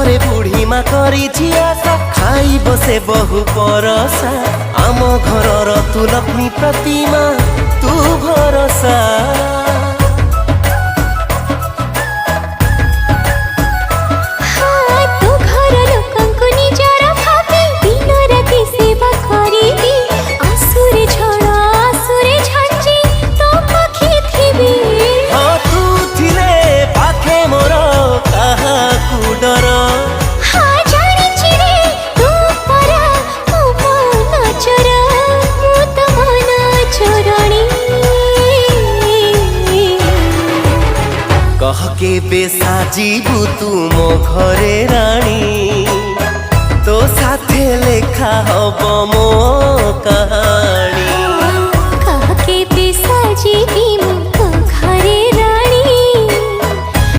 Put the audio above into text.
घरे बुढ़ी माँ करी आशा खाइब से बहु परसा आम घर तू लक्ष्मी प्रतिमा तू भरसा कह के बेसा जीवु तुम घरे रानी तो साथे लेखा हब मो कहानी।